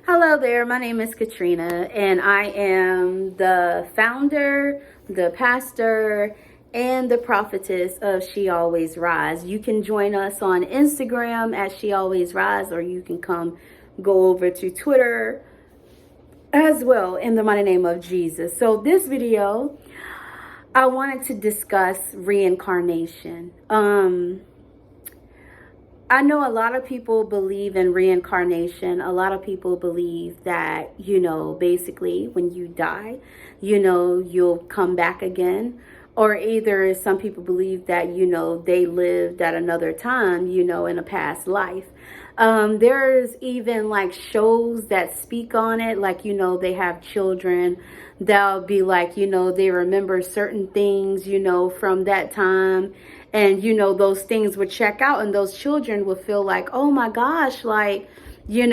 Hello there, my name is Katrina, and I am the founder, the pastor, and the prophetess of She Always Rise. You can join us on Instagram at She Always Rise, or you can go over to Twitter as well in the mighty name of Jesus. So this video, I wanted to discuss reincarnation. I know a lot of people believe in reincarnation. A lot of people believe that, basically when you die, you'll come back again. Or either some people believe that, they lived at another time, in a past life. There's even like shows that speak on it. Like, they have children that'll be like, they remember certain things, from that time. And, those things would check out, and those children would feel like, oh my gosh, like, like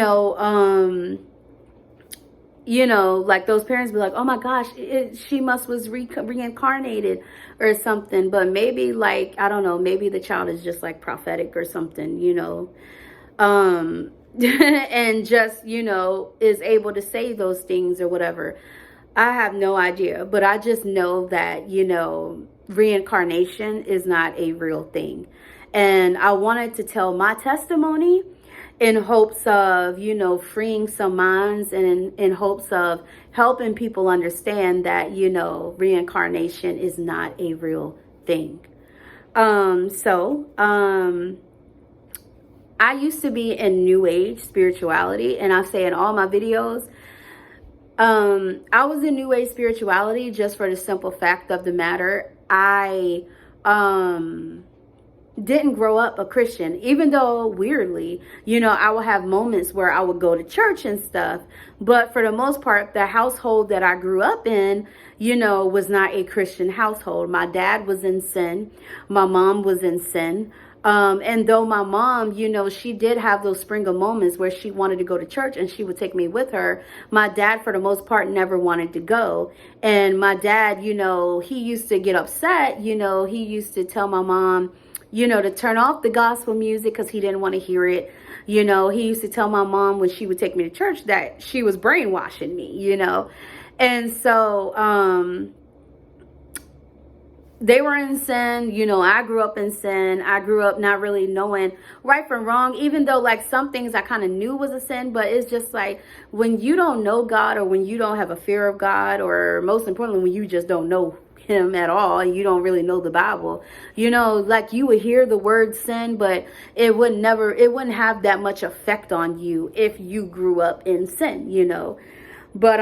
those parents be like, oh my gosh, she was reincarnated or something. But maybe, like, I don't know, maybe the child is just like prophetic or something, and just, is able to say those things or whatever. I have no idea, but I just know that, reincarnation is not a real thing. And I wanted to tell my testimony in hopes of, freeing some minds, and in hopes of helping people understand that, reincarnation is not a real thing. I used to be in New Age spirituality, and I say in all my videos, I was in New Age spirituality just for the simple fact of the matter. I didn't grow up a Christian, even though weirdly, I would have moments where I would go to church and stuff. But for the most part, the household that I grew up in, was not a Christian household. My dad was in sin. My mom was in sin. And though my mom, she did have those sprinkle moments where she wanted to go to church and she would take me with her, my dad, for the most part, never wanted to go. And my dad, he used to get upset. He used to tell my mom, to turn off the gospel music because he didn't want to hear it. He used to tell my mom when she would take me to church that she was brainwashing me, And so, they were in sin. I grew up in sin. I grew up not really knowing right from wrong, even though like some things I kind of knew was a sin. But it's just like when you don't know God, or when you don't have a fear of God, or most importantly, when you just don't know him at all, and you don't really know the Bible, like you would hear the word sin, but it wouldn't have that much effect on you if you grew up in sin, But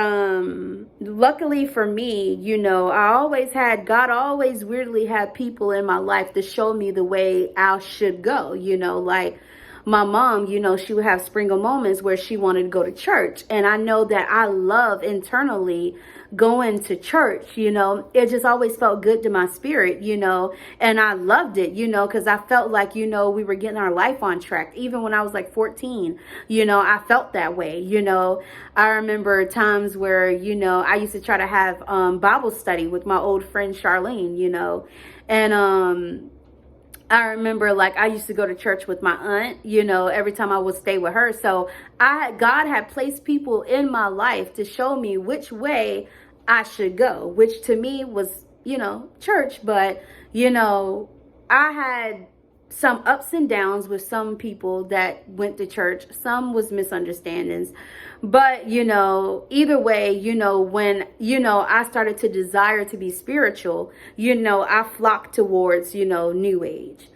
luckily for me, God always weirdly had people in my life to show me the way I should go, like my mom, she would have sprinkle moments where she wanted to go to church. And I know that I love internally going to church, it just always felt good to my spirit, and I loved it, because I felt like, we were getting our life on track. Even when I was like 14, I felt that way, I remember times where, I used to try to have Bible study with my old friend Charlene, and I remember like I used to go to church with my aunt, every time I would stay with her. So God had placed people in my life to show me which way I should go, which to me was, church. But, I had some ups and downs with some people that went to church. Some was misunderstandings. But, either way, when, I started to desire to be spiritual, I flocked towards, New Age.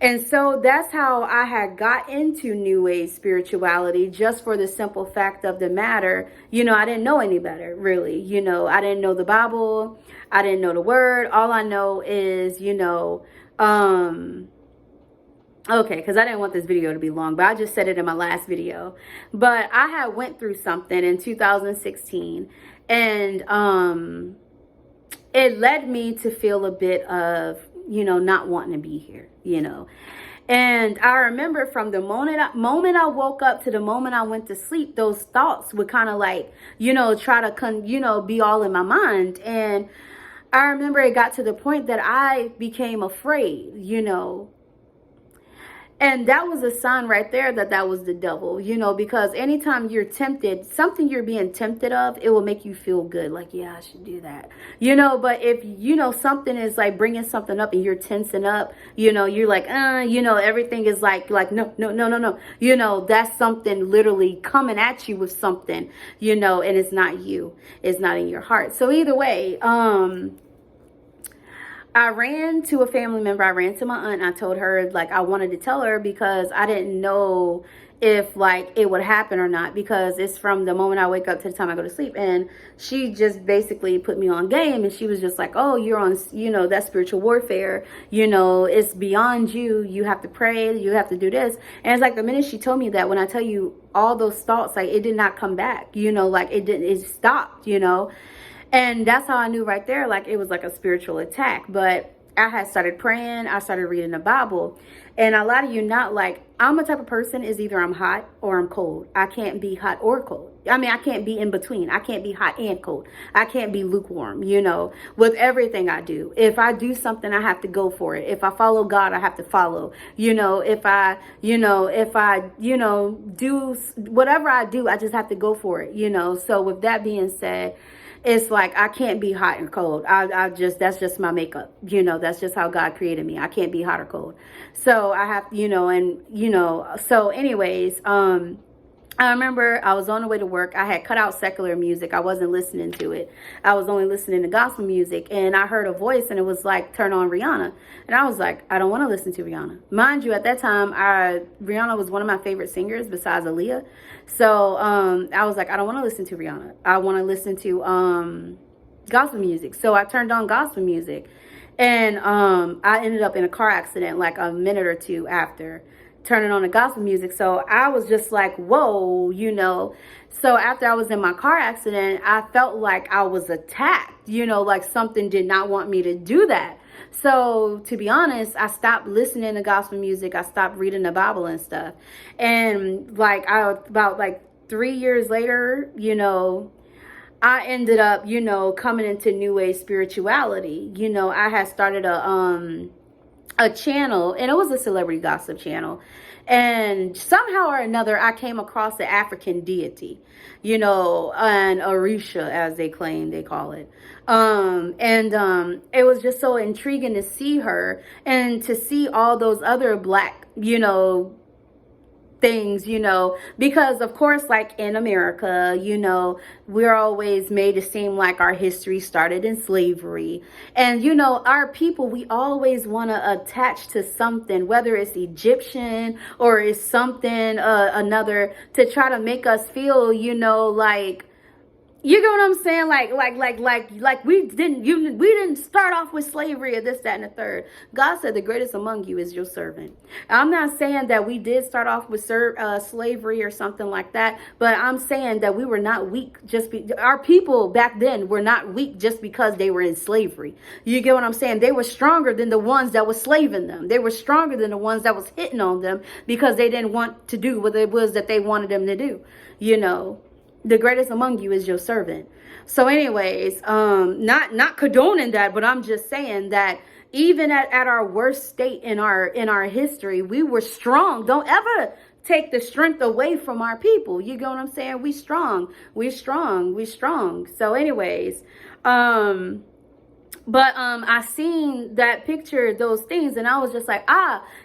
And so that's how I had got into New Age spirituality, just for the simple fact of the matter. I didn't know any better, really. I didn't know the Bible. I didn't know the word. All I know is, okay, because I didn't want this video to be long, but I just said it in my last video. But I had went through something in 2016, and it led me to feel a bit of, not wanting to be here, And I remember from the moment I woke up to the moment I went to sleep, those thoughts would kind of like, try to, be all in my mind. And I remember it got to the point that I became afraid, And that was a sign right there that that was the devil, you know, because anytime you're tempted, something you're being tempted of, it will make you feel good. Like, yeah, I should do that, you know. But if, you know, something is like bringing something up and you're tensing up, you know, you're like, you know, everything is like, no, no, no, no, no. You know, that's something literally coming at you with something, you know, and it's not you. It's not in your heart. So either way, I ran to a family member. I ran to my aunt. I told her, like, I wanted to tell her because I didn't know if, like, it would happen or not, because it's from the moment I wake up to the time I go to sleep. And she just basically put me on game, and she was just like, oh, you're on, you know, that's spiritual warfare. You know, it's beyond you. You have to pray. You have to do this. And it's like the minute she told me that, when I tell you all those thoughts, like, it did not come back, you know, like it stopped, you know. And that's how I knew right there, like, it was like a spiritual attack. But I had started praying. I started reading the Bible. And a lot of you not, like, I'm a type of person is either I'm hot or I'm cold. I can't be hot or cold. I mean, I can't be in between. I can't be hot and cold. I can't be lukewarm, you know, with everything I do. If I do something, I have to go for it. If I follow God, I have to follow, you know. If I do whatever I do, I just have to go for it, you know. So with that being said, it's like I can't be hot and cold. That's just my makeup. You know, that's just how God created me. I can't be hot or cold. So I have, you know, and, you know, so anyways, I remember I was on the way to work. I had cut out secular music. I wasn't listening to it. I was only listening to gospel music. And I heard a voice, and it was like, turn on Rihanna. And I was like, I don't want to listen to Rihanna. Mind you, at that time, Rihanna was one of my favorite singers besides Aaliyah. So I was like, I don't want to listen to Rihanna. I want to listen to gospel music. So I turned on gospel music. And I ended up in a car accident like a minute or two after turning on the gospel music. So I was just like, whoa, you know. So after I was in my car accident, I felt like I was attacked, you know, like something did not want me to do that. So to be honest, I stopped listening to gospel music. I stopped reading the Bible and stuff. And like about like 3 years later, you know, I ended up, you know, coming into New Age spirituality. You know, I had started a channel, and it was a celebrity gossip channel. And somehow or another, I came across the African deity, you know, an Orisha, as they claim, they call it. It was just so intriguing to see her and to see all those other black, you know, things, you know, because of course, like in America, you know, we're always made to seem like our history started in slavery. And, you know, our people, we always want to attach to something, whether it's Egyptian or it's something, another, to try to make us feel, you know, like, you get what I'm saying? Like we didn't start off with slavery or this, that, and the third. God said the greatest among you is your servant. I'm not saying that we did start off with slavery or something like that, but I'm saying that we were not weak our people back then were not weak just because they were in slavery. You get what I'm saying? They were stronger than the ones that was slaving them. They were stronger than the ones that was hitting on them because they didn't want to do what it was that they wanted them to do, you know. The greatest among you is your servant. So anyways, not condoning that, but I'm just saying that even at our worst state in our history, we were strong. Don't ever take the strength away from our people. You get what I'm saying? We strong. So anyways, but I seen that picture, those things, and I was just like,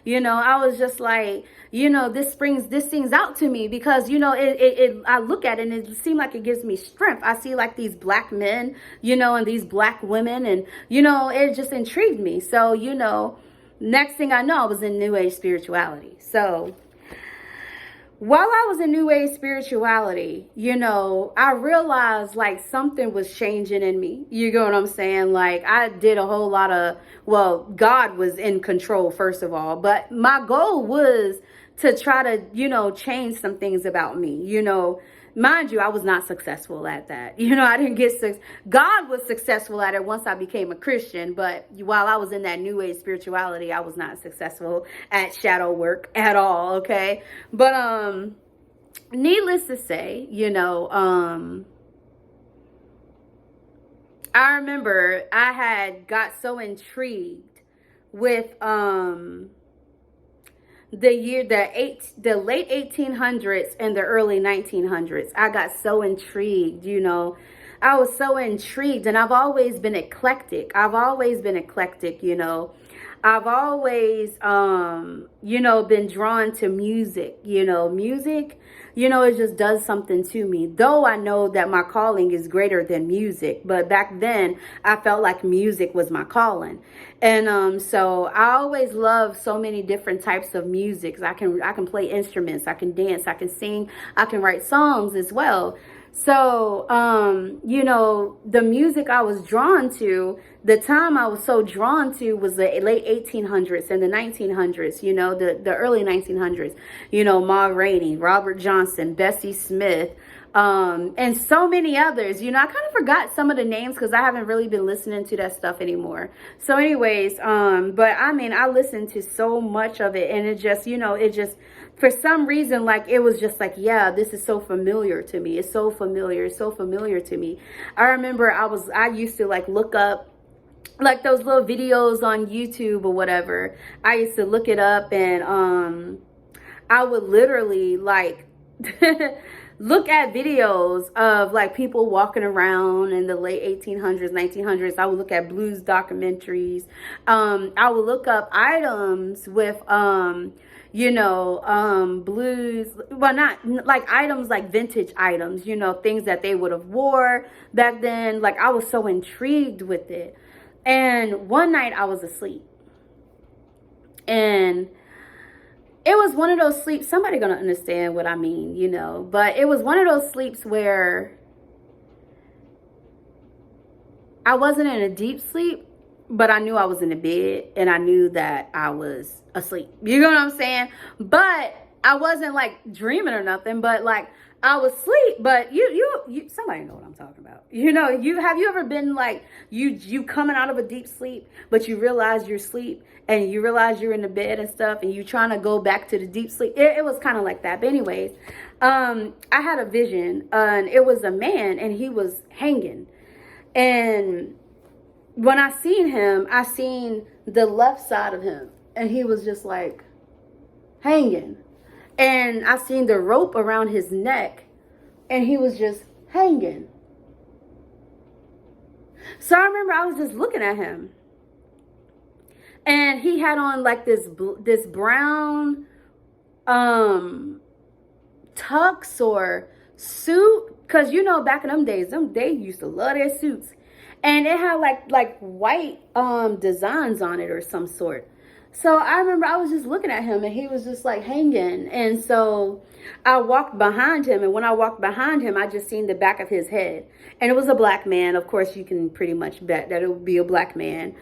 you know, I was just like, you know, this sings out to me because, you know, I look at it and it seemed like it gives me strength. I see like these black men, you know, and these black women, and, you know, it just intrigued me. So, you know, next thing I know, I was in New Age spirituality. So while I was in New Age spirituality, you know, I realized like something was changing in me. You get what I'm saying? Like I did a whole lot of, well, God was in control, first of all. But my goal was to try to, you know, change some things about me, you know. Mind you, I was not successful at that. You know, I didn't get God was successful at it once I became a Christian. But while I was in that New Age spirituality, I was not successful at shadow work at all. Okay. But needless to say, you know, I remember I had got so intrigued with the late 1800s and the early 1900s. I got so intrigued, you know. I was so intrigued, and I've always been eclectic. You know. I've always, you know, been drawn to music, you know. Music, you know, it just does something to me. Though I know that my calling is greater than music, but back then I felt like music was my calling. And so I always love so many different types of music. I can play instruments, I can dance, I can sing, I can write songs as well. So, you know, the music I was drawn to, the time I was so drawn to was the late 1800s and the 1900s, you know, the early 1900s, you know, Ma Rainey, Robert Johnson, Bessie Smith, and so many others. You know, I kind of forgot some of the names because I haven't really been listening to that stuff anymore. So anyways, but I mean, I listened to so much of it, and it just, you know, it just, for some reason, like, it was just like, yeah, this is so familiar to me. It's so familiar. It's so familiar to me. I remember I used to like look up like those little videos on YouTube or whatever. I used to look it up, and I would literally like look at videos of like people walking around in the late 1800s, 1900s. I would look at blues documentaries. I would look up items with you know, blues, well, not like items, like vintage items, you know, things that they would have wore back then. Like, I was so intrigued with it. And one night I was asleep, and it was one of those sleeps, somebody gonna understand what I mean, you know, but it was one of those sleeps where I wasn't in a deep sleep, but I knew I was in the bed, and I knew that I was asleep. You know what I'm saying? But I wasn't like dreaming or nothing, but like I was asleep. But you somebody know what I'm talking about. You know, have you ever been like you coming out of a deep sleep, but you realize you're asleep, and you realize you're in the bed and stuff, and you're trying to go back to the deep sleep. It was kind of like that. But anyways, I had a vision, and it was a man, and he was hanging. And when I seen him, I seen the left side of him, and he was just like hanging. And I seen the rope around his neck, and he was just hanging. So I remember I was just looking at him, and he had on like this brown tux or suit, because you know, back in them days, they used to love their suits. And it had like white designs on it or some sort. So I remember I was just looking at him, and he was just like hanging. And so I walked behind him, and when I walked behind him, I just seen the back of his head. And it was a black man. Of course, you can pretty much bet that it would be a black man.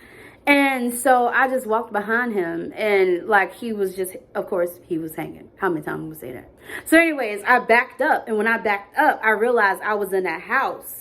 And so I just walked behind him, and like he was just, of course, he was hanging. How many times would I say that? So anyways, I backed up, and when I backed up, I realized I was in a house.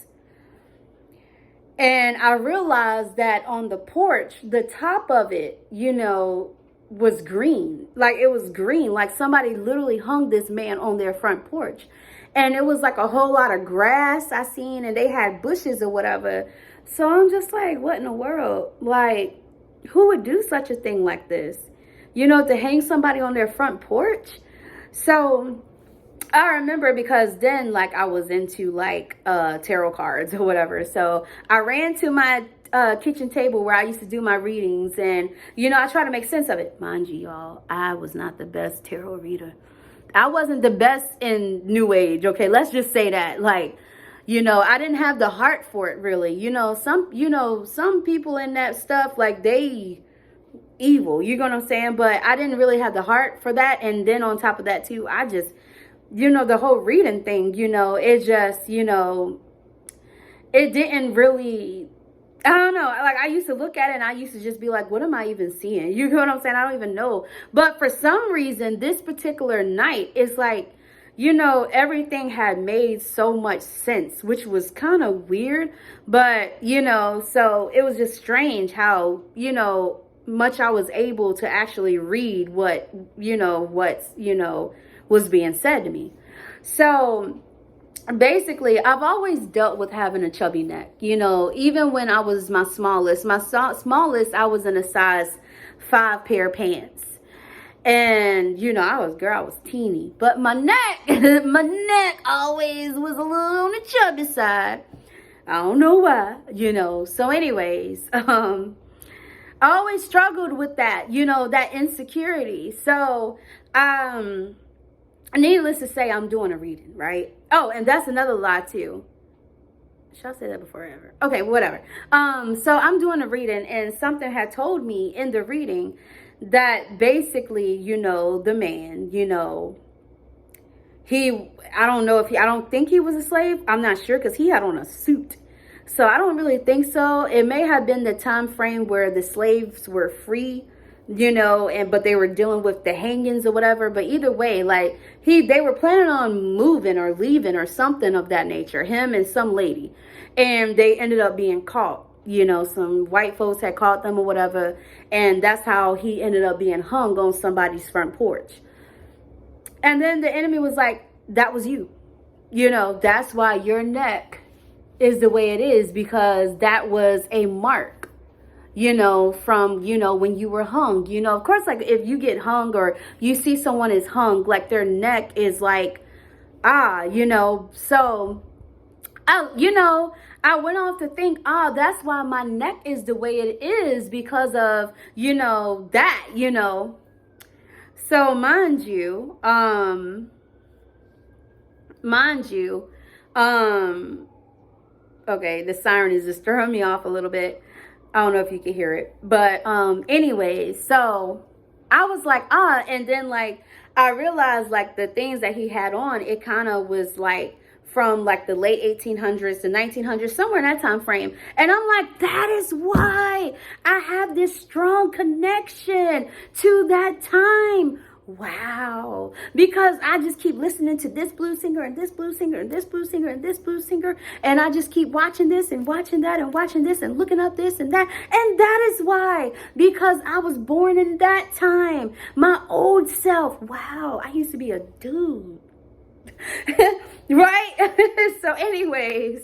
And I realized that on the porch, the top of it, you know, was green. Like, it was green. Like, somebody literally hung this man on their front porch. And it was like a whole lot of grass I seen, and they had bushes or whatever. So I'm just like, what in the world? Like, who would do such a thing like this? You know, to hang somebody on their front porch? So I remember, because then like I was into like tarot cards or whatever. So I ran to my kitchen table where I used to do my readings, and you know, I try to make sense of it. Mind you, y'all, I was not the best tarot reader. I wasn't the best in New Age. Okay, let's just say that. Like, you know, I didn't have the heart for it, really. You know, some people in that stuff, like, they evil. You know what I'm saying? But I didn't really have the heart for that. And then on top of that too, I just, you know, the whole reading thing, you know, it just, you know, it didn't really, I don't know. Like, I used to look at it, and I used to just be like, what am I even seeing? You know what I'm saying? I don't even know. But for some reason, this particular night, it's like, you know, everything had made so much sense, which was kind of weird. But, you know, so it was just strange how, you know, much I was able to actually read what, you know, was being said to me. So basically, I've always dealt with having a chubby neck. You know, even when I was my smallest, I was in a size 5 pair of pants. And, you know, I was teeny. But my neck, my neck always was a little on the chubby side. I don't know why, you know. So anyways, I always struggled with that, you know, that insecurity. So, needless to say, I'm doing a reading, right? Oh, and that's another lie too. Should I say that before ever? Okay, whatever. So I'm doing a reading, and something had told me in the reading that basically, you know, the man, you know, I don't think he was a slave. I'm not sure, because he had on a suit. So I don't really think so. It may have been the time frame where the slaves were free, you know, but they were dealing with the hangings or whatever. But either way, like they were planning on moving or leaving or something of that nature, him and some lady, and they ended up being caught. You know, some white folks had caught them or whatever, and that's how he ended up being hung on somebody's front porch. And then the enemy was like, that was you. You know, that's why your neck is the way it is, because that was a mark, you know, from, you know, when you were hung. You know, of course, like if you get hung or you see someone is hung, like their neck is like, you know. So I went off to think, that's why my neck is the way it is, because of, you know, that, you know. So mind you, okay, the siren is just throwing me off a little bit. I don't know if you can hear it. But anyways, so I was like, and then like I realized like the things that he had on, it kind of was like from like the late 1800s to 1900s, somewhere in that time frame. And I'm like, that is why I have this strong connection to that time. Wow. Because I just keep listening to this blues singer and this blues singer and this blues singer and this blues singer, and I just keep watching this and watching that and watching this and looking up this and that. And that is why, because I was born in that time. My old self, wow, I used to be a dude. Right? So anyways,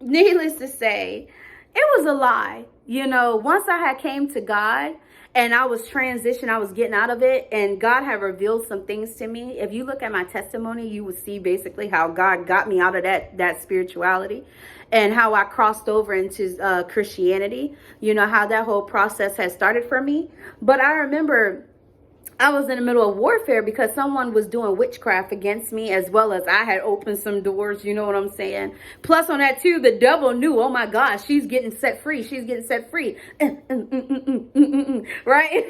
needless to say, it was a lie. You know, once I had came to God and I was transitioned, I was getting out of it, and God had revealed some things to me. If you look at my testimony, you will see basically how God got me out of that spirituality and how I crossed over into Christianity. You know, how that whole process has started for me. But I remember I was in the middle of warfare because someone was doing witchcraft against me, as well as I had opened some doors, you know what I'm saying? Plus on that too, the devil knew, oh my gosh, she's getting set free. She's getting set free. Right?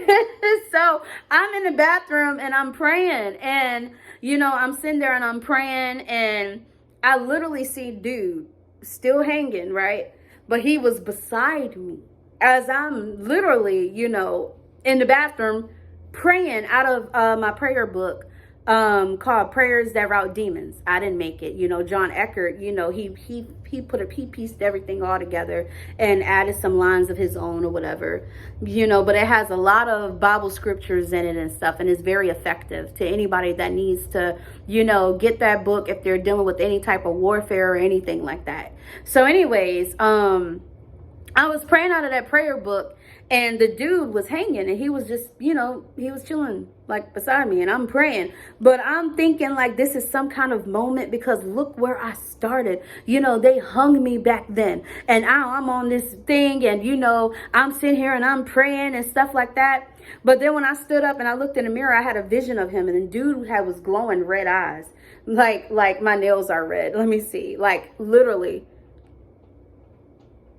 So I'm in the bathroom and I'm praying, and, you know, I'm sitting there and I'm praying, and I literally see dude still hanging, right? But he was beside me as I'm literally, you know, in the bathroom praying out of my prayer book called Prayers That Rout Demons. I didn't make it. You know, John Eckert, you know, he pieced everything all together and added some lines of his own or whatever, you know, but it has a lot of Bible scriptures in it and stuff, and it's very effective to anybody that needs to, you know, get that book if they're dealing with any type of warfare or anything like that. So anyways, I was praying out of that prayer book, and the dude was hanging, and he was just, you know, he was chilling like beside me, and I'm praying. But I'm thinking like this is some kind of moment, because look where I started. You know, they hung me back then, and now I'm on this thing, and, you know, I'm sitting here and I'm praying and stuff like that. But then when I stood up and I looked in the mirror, I had a vision of him, and the dude was glowing red eyes. Like my nails are red. Let me see. Like literally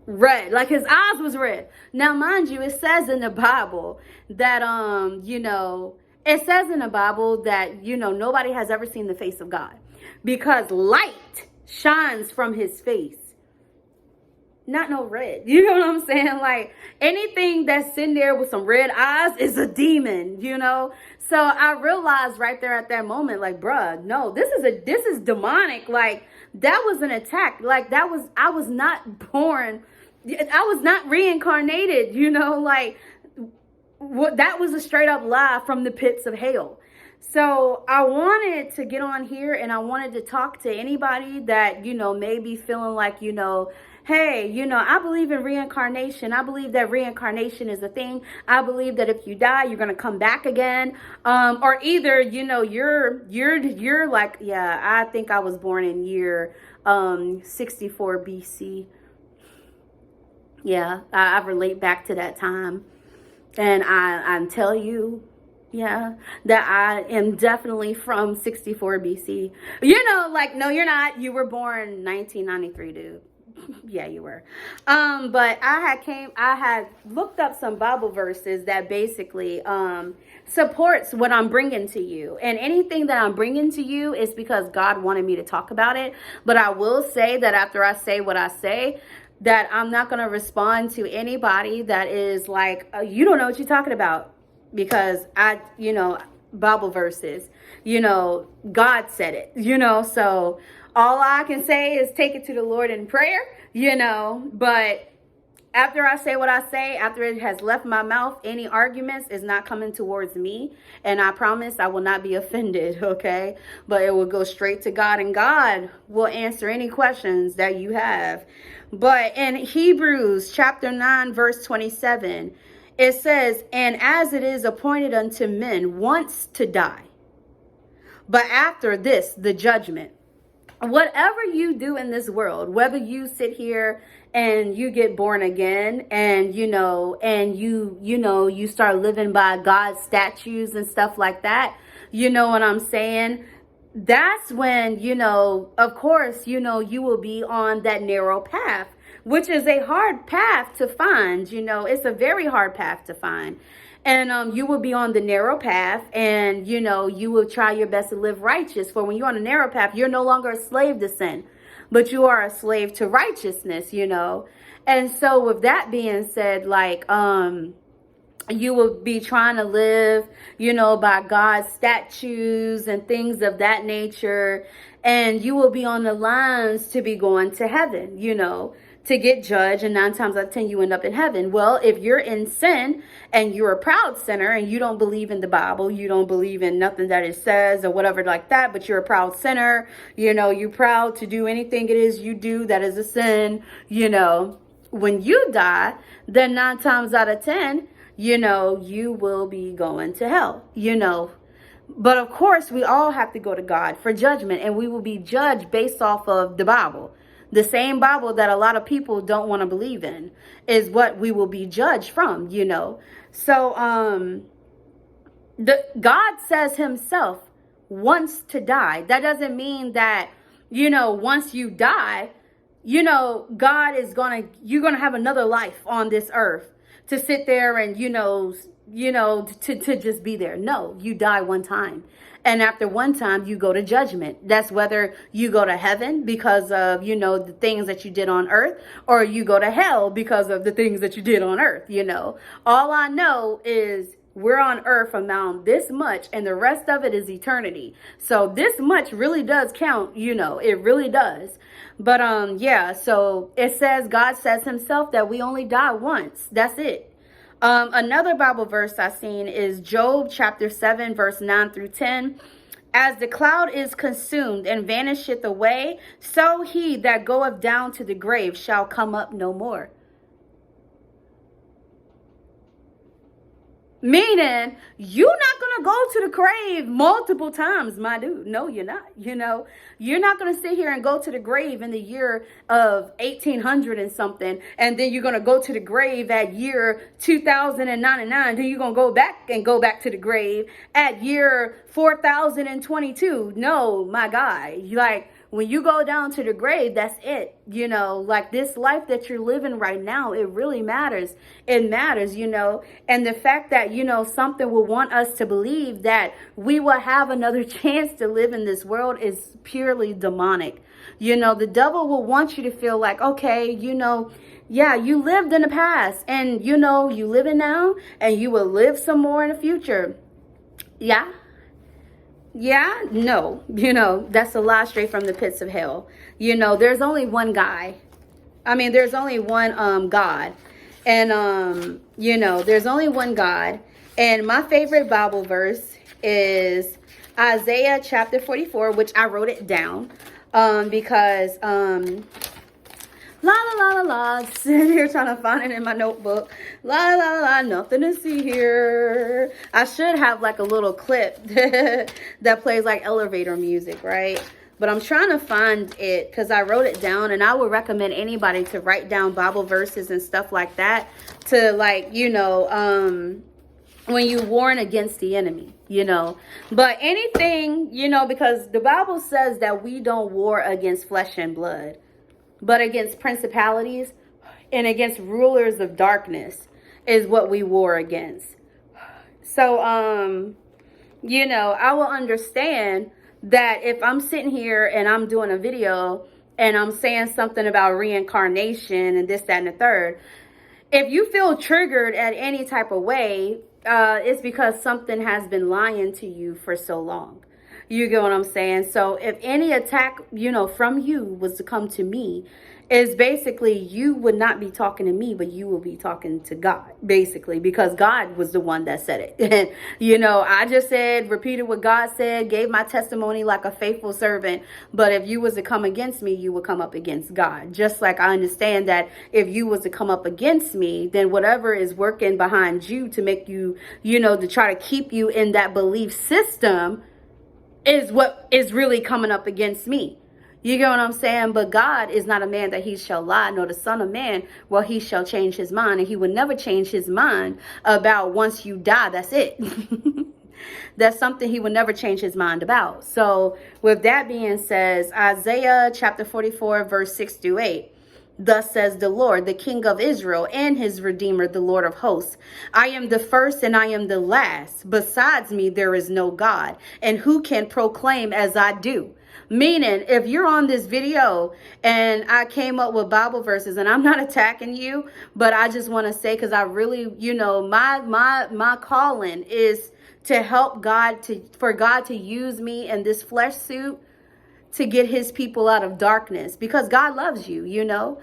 red, like his eyes was red. Now mind you, it says in the Bible that you know, it says in the Bible that, you know, nobody has ever seen the face of God, because light shines from his face, not no red. You know what I'm saying? Like anything that's in there with some red eyes is a demon, you know. So I realized right there at that moment, like, bruh, no, this is demonic. Like that was an attack. Like I was not born, I was not reincarnated, you know, like that was a straight up lie from the pits of hell. So I wanted to get on here and I wanted to talk to anybody that, may be feeling like, hey, I believe in reincarnation. I believe that reincarnation is a thing. I believe that if you die, you're going to come back again. Or either, you're like, yeah, I think I was born in year 64 BC. Yeah, I relate back to that time. And I tell you, yeah, that I am definitely from 64 BC. No, you're not. You were born 1993, dude. Yeah, you were. But I had looked up some Bible verses that basically supports what I'm bringing to you. And anything that I'm bringing to you is because God wanted me to talk about it. But I will say that after I say what I say, that I'm not going to respond to anybody that is like, you don't know what you're talking about. Because Bible verses, God said it, so all I can say is take it to the Lord in prayer, but after I say what I say, after it has left my mouth, any arguments is not coming towards me. And I promise I will not be offended, okay? But it will go straight to God, and God will answer any questions that you have. But in Hebrews chapter 9, verse 27, it says, and as it is appointed unto men once to die, but after this, the judgment. Whatever you do in this world, whether you sit here and you get born again and, you start living by God's statutes and stuff like that, you know what I'm saying? That's when, of course, you will be on that narrow path, which is a hard path to find. It's a very hard path to find. And you will be on the narrow path, and, you will try your best to live righteous. For when you're on a narrow path, you're no longer a slave to sin, but you are a slave to righteousness, And so with that being said, you will be trying to live, by God's statutes and things of that nature. And you will be on the lines to be going to heaven, to get judged. And 9 times out of 10, you end up in heaven. Well, if you're in sin and you're a proud sinner and you don't believe in the Bible, you don't believe in nothing that it says or whatever like that, but you're a proud sinner, you're proud to do anything it is you do that is a sin, when you die, then 9 times out of 10, you will be going to hell, But of course, we all have to go to God for judgment, and we will be judged based off of the Bible. The same Bible that a lot of people don't want to believe in is what we will be judged from, So God says himself wants to die. That doesn't mean that, once you die, God is you're going to have another life on this earth to sit there and, to just be there. No, you die one time. And after one time, you go to judgment. That's whether you go to heaven because of, the things that you did on earth, or you go to hell because of the things that you did on earth, All I know is we're on earth amount this much, and the rest of it is eternity. So this much really does count, it really does. But yeah, so it says, God says himself that we only die once. That's it. Another Bible verse I've seen is Job chapter 7, verse 9 through 10. As the cloud is consumed and vanisheth away, so he that goeth down to the grave shall come up no more. Meaning, you're not going to go to the grave multiple times, my dude. No, you're not. You're not going to sit here and go to the grave in the year of 1800 and something, and then you're going to go to the grave at year 2099. Then you're going to go back to the grave at year 4022. No, my guy. When you go down to the grave, that's it. This life that you're living right now, it really matters. It matters, And the fact that, something will want us to believe that we will have another chance to live in this world is purely demonic. The devil will want you to feel like, okay, yeah, you lived in the past and, you live in now and you will live some more in the future. Yeah. Yeah, no, that's a lie straight from the pits of hell. There's only one guy. There's only one God. And there's only one God. And my favorite Bible verse is Isaiah chapter 44, which I wrote it down because la la la la la, sitting here trying to find it in my notebook. La la la, nothing to see here. I should have like a little clip that plays like elevator music, right? But I'm trying to find it because I wrote it down, and I would recommend anybody to write down Bible verses and stuff like that to, like, you know, when you warn against the enemy, you know. But anything, you know, because the Bible says that we don't war against flesh and blood, but against principalities and against rulers of darkness is what we war against. So, you know, I will understand that if I'm sitting here and I'm doing a video and I'm saying something about reincarnation and this, that, and the third, if you feel triggered at any type of way, it's because something has been lying to you for so long. You get what I'm saying? So if any attack, you know, from you was to come to me, is basically you would not be talking to me, but you will be talking to God, basically, because God was the one that said it. And, you know, I just said, repeated what God said, gave my testimony like a faithful servant. But if you was to come against me, you would come up against God. Just like I understand that if you was to come up against me, then whatever is working behind you to make you, you know, to try to keep you in that belief system is what is really coming up against me. You get what I'm saying? But God is not a man that he shall lie, nor the son of man, well, he shall change his mind. And he would never change his mind about once you die, that's it. That's something he would never change his mind about. So with that being said, Isaiah chapter 44, verse 6 through 8. Thus says the Lord, the King of Israel and his Redeemer, the Lord of hosts. I am the first and I am the last. Besides me, there is no God. And who can proclaim as I do? Meaning, if you're on this video and I came up with Bible verses, and I'm not attacking you, but I just want to say, because I really, you know, my calling is to help God, for God to use me in this flesh suit to get his people out of darkness, because God loves you, you know,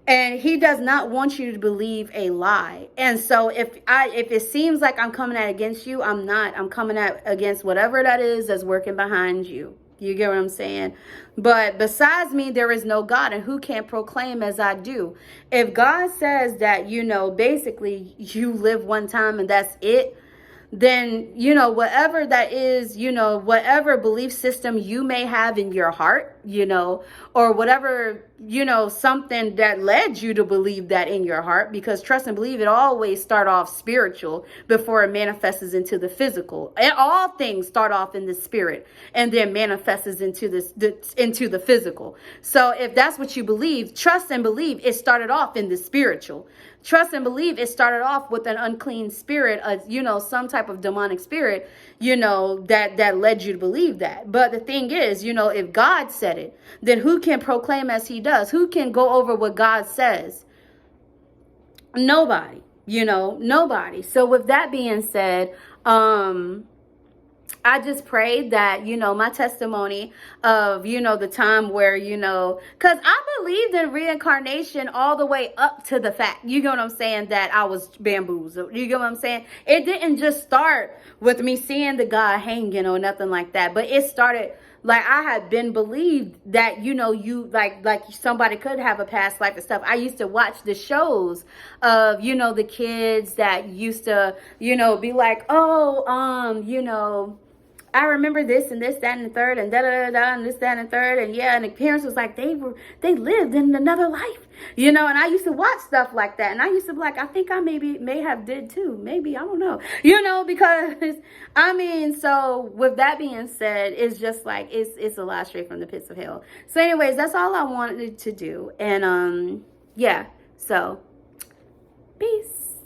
and he does not want you to believe a lie. And so if it seems like I'm coming out against you, I'm not. I'm coming out against whatever that is that's working behind you. You get what I'm saying? But besides me, there is no God, and who can proclaim as I do? If God says that, you know, basically you live one time and that's it, then, you know, whatever that is, you know, whatever belief system you may have in your heart, you know, or whatever, you know, something that led you to believe that in your heart, because trust and believe, it always start off spiritual before it manifests into the physical. And all things start off in the spirit and then manifests into into the physical. So if that's what you believe, trust and believe, it started off in the spiritual. Trust and believe, it started off with an unclean spirit, you know, some type of demonic spirit, you know, that led you to believe that. But the thing is, you know, if God said it, then who can proclaim as he does? Who can go over what God says? Nobody, you know, nobody. So with that being said, I just prayed that, you know, my testimony of, you know, the time where, you know, because I believed in reincarnation all the way up to the fact, you get what I'm saying, that I was bamboozled. You get what I'm saying? It didn't just start with me seeing the guy hanging or nothing like that, but it started like I had been believed that, you know, you like somebody could have a past life and stuff. I used to watch the shows of, you know, the kids that used to, you know, be like, oh, you know, I remember this and this, that, and the third, and da da da da, and this, that, and the third, and yeah, and the parents was like, they lived in another life, you know. And I used to watch stuff like that, and I used to be like, I think I may have did too, maybe, I don't know, you know, because I mean, so with that being said, it's just like it's a lot straight from the pits of hell. So, anyways, that's all I wanted to do, and yeah, so peace.